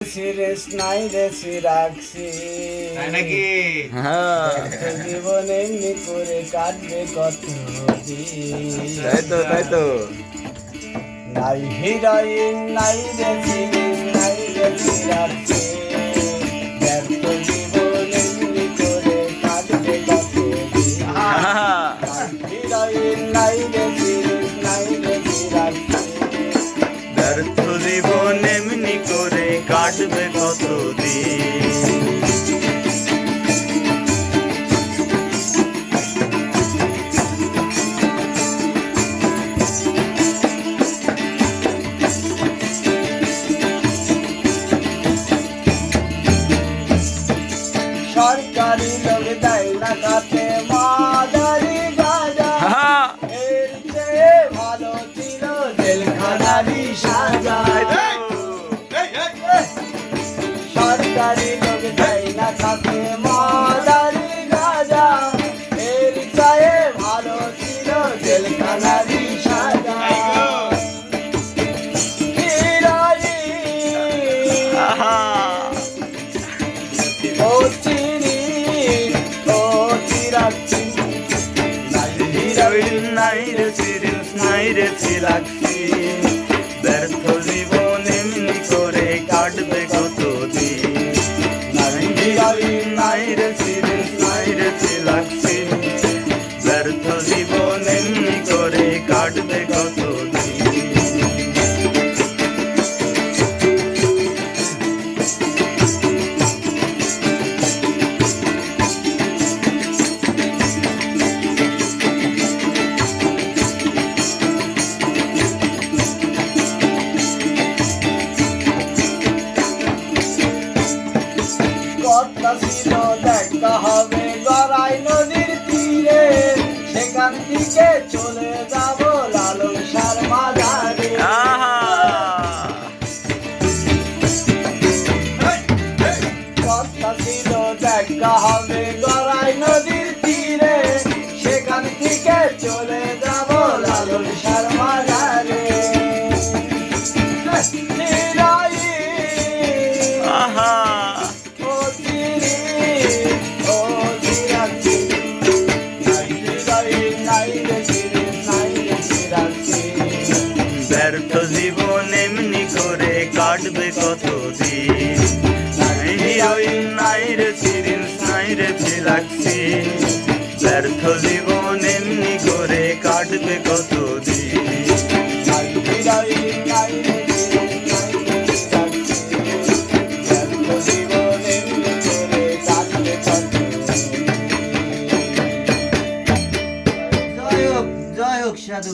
Serious নাই রে রাখছি নাকি জীবনে এমনি করে কাটবে কত তাই তো নাই হিরোইন নাই রে সিরিয়াস নাই রে রাখছি ব্যর্থ জীবন এমনি করে কাটবে কত হিরোইন নাই রে সিরিয়াস নাই রে রাখছি ব্যর্থ জীবন এমনি করে কাটবে কতদিন। সরকারি লোক দেয় না কাছে মাদারি গাজা এর চেয়ে ভালো ছিল জেলখানারি সাজা সরকারি লোক দেয় না কাছে মাদারি গাজা এর চেয়ে ভালো ছিল জেলখানারি সাজা ও চিনি ও চিরাচ্ছি হিরোইন নাই রে সিরিয়াস নাই রে লাগছি ব্যর্থ জীবন এমনি করে কাটবে কতদিন। হিরোইন নাই রে সিরিয়াস নাই রে লাগছি ব্যর্থ জীবন এমনি করে কাটবে কতদিন। কথা ছিল দেখা হবে গড়াই নদীর তীরে সেখান থেকে চলে যাব লালন সার মাঝারে কথা ছিল দেখা হবে গড়াই নদীর তীরে সেখান থেকে চলে যাব লালন সার মাঝারে ও চিনি ও চিরাচ্ছি নাই রে চিরাচ্ছি ব্যর্থ জীবন এমনি করে কাটবে কতদিন। হিরোইন নাই রে সিরিয়াস নাই রে লাগছি ব্যর্থ জীবন এমনি করে কাটবে কতদিন। জয় হোক সাধু